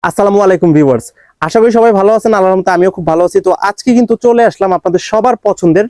আসসালামু আলাইকুম ভিউয়ার্স, আশা করি সবাই ভালো আছেন। আল্লাহর রহমতে আমিও খুব ভালো আছি। তো আজকে কিন্তু চলে আসলাম আপনাদের সবার পছন্দের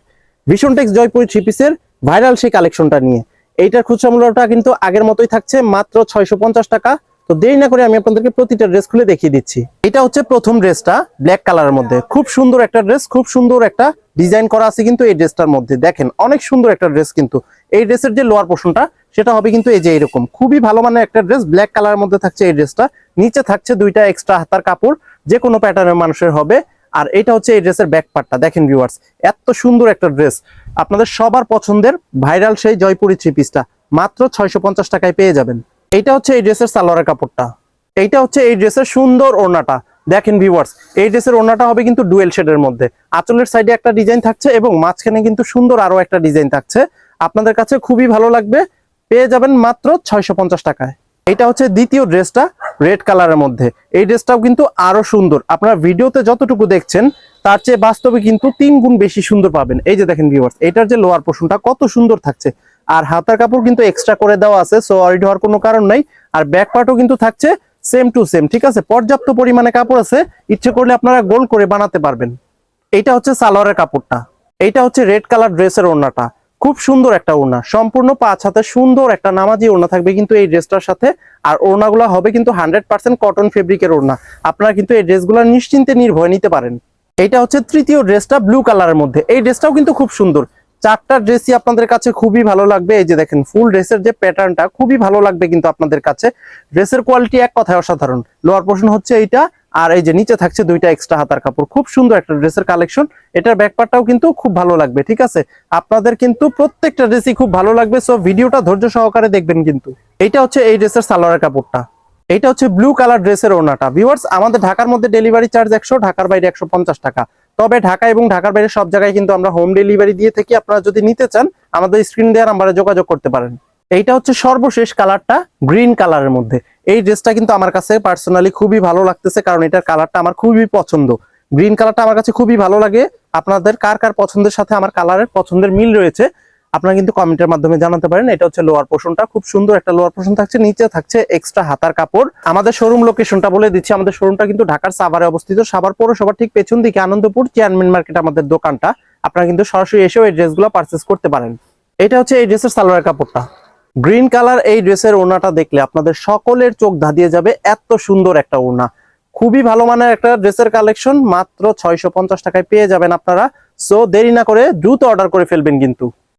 ভিশনটেক্স জয়পুরি থ্রি পিসের ভাইরাল সেই কালেকশনটা নিয়ে। এইটার খুচরা মূল্যটা কিন্তু আগের মতোই থাকছে, মাত্র 650 টাকা। তো দেরি না করে আমি আপনাদেরকে প্রতিটা ড্রেস খুলে দেখিয়ে দিচ্ছি। এটা হচ্ছে প্রথম ড্রেসটা, ব্ল্যাক কালারের মধ্যে খুব সুন্দর একটা ড্রেস, খুব সুন্দর একটা ডিজাইন করা আছে কিন্তু এই ড্রেসটার মধ্যে। দেখেন অনেক সুন্দর একটা ড্রেস। কিন্তু এই ড্রেসের যে লোয়ার পোর্শনটা সেটা হবে কিন্তু এই যে এরকম খুবই ভালো মানের একটা ড্রেস, ব্ল্যাক কালারের মধ্যে থাকছে এই ড্রেসটা। নিচে থাকছে দুইটা এক্সট্রা হাতার কাপড়, যে কোনো প্যাটার্নের মানুষের হবে। আর এটা হচ্ছে এই ড্রেসের ব্যাক পার্টটা। দেখেন ভিউয়ার্স, এত সুন্দর একটা ড্রেস, আপনাদের সবার পছন্দের ভাইরাল সেই জয়পুরি থ্রি পিসটা মাত্র 650 টাকায় পেয়ে যাবেন। এইটা হচ্ছে এই ড্রেসের সালোয়ারের কাপড়টা। এইটা হচ্ছে এই ড্রেসের সুন্দর ওড়নাটা। দেখেন ভিউয়ার্স, এই ড্রেসের ওড়নাটা হবে কিন্তু ডুয়েল শেডের মধ্যে। আঁচলের সাইডে একটা ডিজাইন থাকছে এবং মাঝখানে কিন্তু সুন্দর আরো একটা ডিজাইন থাকছে। আপনাদের কাছে খুবই ভালো লাগবে, পেয়ে যাবেন মাত্র 650 টাকায়। এটা হচ্ছে দ্বিতীয় ড্রেসটা, রেড কালারের মধ্যে। এই ড্রেসটাও কিন্তু আরো সুন্দর, আপনারা ভিডিওতে যতটুকু দেখছেন তার চেয়ে বাস্তবে কিন্তু 3 গুণ বেশি সুন্দর পাবেন। এই যে দেখেন ভিউয়ার্স, এটার যে লোয়ার পোর্শনটা কত সুন্দর থাকছে, আর হাতার কাপড় কিন্তু এক্সট্রা করে দেওয়া আছে, সো অরিড হওয়ার কোনো কারণ নাই। আর ব্যাক পার্টও কিন্তু থাকছে সেম টু সেম, ঠিক আছে। পর্যাপ্ত পরিমাণে কাপড় আছে, ইচ্ছে করলে আপনারা গোল করে বানাতে পারবেন। এইটা হচ্ছে সালোয়ারের কাপড়টা। এইটা হচ্ছে রেড কালার ড্রেসের ওড়নাটা। খুব সুন্দর একটা ওড়না, সম্পূর্ণ 5 হাতে সুন্দর একটা নামাজি ওড়না থাকবে কিন্তু এই ড্রেসটার সাথে। আর ওড়নাগুলো হবে কিন্তু 100% কটন ফেব্রিকের ওড়না। আপনারা কিন্তু এই ড্রেসগুলো নিশ্চিন্তে নির্ভয়ে নিতে পারেন। এইটা হচ্ছে তৃতীয় ড্রেসটা, ব্লু কালারের মধ্যে। এই ড্রেসটাও কিন্তু খুব সুন্দর। চারটা ড্রেসই আপনাদের কাছে খুবই ভালো লাগবে। এই যে দেখেন ফুল ড্রেসের যে প্যাটার্নটা খুবই ভালো লাগবে কিন্তু আপনাদের কাছে। ড্রেসের কোয়ালিটি এক কথায় অসাধারণ। লোয়ার পোর্শন হচ্ছে এইটা, আর এই যে নিচে থাকছে দুইটা এক্সট্রা হাতার কাপড়। খুব সুন্দর একটা ড্রেসের কালেকশন। এটার ব্যাকপার্টটাও কিন্তু খুব ভালো লাগবে, ঠিক আছে। আপনাদের কিন্তু প্রত্যেকটা ড্রেসই খুব ভালো লাগবে, সো ভিডিওটা ধৈর্য সহকারে দেখবেন কিন্তু। এইটা হচ্ছে এই ড্রেসের সালোয়ারের কাপড়টা। এইটা হচ্ছে ব্লু কালার ড্রেসের ওড়নাটা। ভিউয়ার্স, আমাদের ঢাকার মধ্যে ডেলিভারি চার্জ 100, ঢাকার বাইরে 150 টাকা। তবে ঢাকা এবং ঢাকার বাইরে সব জায়গায় কিন্তু আমরা হোম ডেলিভারি দিয়ে থাকি। আপনারা যদি নিতে চান আমাদের স্ক্রিন দেওয়ার নাম্বারে যোগাযোগ করতে পারেন। এইটা হচ্ছে সর্বশেষ কালারটা, গ্রিন কালারের মধ্যে। এই ড্রেসটা কিন্তু আমার কাছে পার্সোনালি খুবই ভালো লাগতেছে, কারণ এটার কালারটা আমার খুবই পছন্দ। গ্রিন কালারটা আমার কাছে খুবই ভালো লাগে। আপনাদের কার কার পছন্দের সাথে আমার কালারের পছন্দের মিল রয়েছে আপনারা কিন্তু কমেন্টের মাধ্যমে জানাতে পারেন। এটা হচ্ছে লোয়ার পোর্শনটা, খুব সুন্দর একটা লোয়ার পোর্শন থাকছে, নিচে থাকছে এক্সট্রা হাতার কাপড়। আমাদের শোরুম লোকেশনটা বলে দিচ্ছি। আমাদের শোরুমটা কিন্তু ঢাকার সাভারে অবস্থিত। সাভার পৌরসভার ঠিক পেছন দিকে আনন্দপুর চেয়ারম্যান মার্কেট আমাদের দোকানটা। আপনারা কিন্তু সরাসরি এসেও এই ড্রেসগুলো পারচেস করতে পারেন। এটা হচ্ছে এই ড্রেসের সালোয়ার কাপড়টা। গ্রিন কালার এই ড্রেসের ওড়নাটা দেখলে আপনাদের সকলের চোখ ধাঁধিয়ে যাবে, এত সুন্দর একটা ওড়না। খুবই ভালো মানের একটা ড্রেসের কালেকশন, মাত্র 650 টাকায় পেয়ে যাবেন আপনারা। সো দেরি না করে দ্রুত অর্ডার করে ফেলবেন কিন্তু।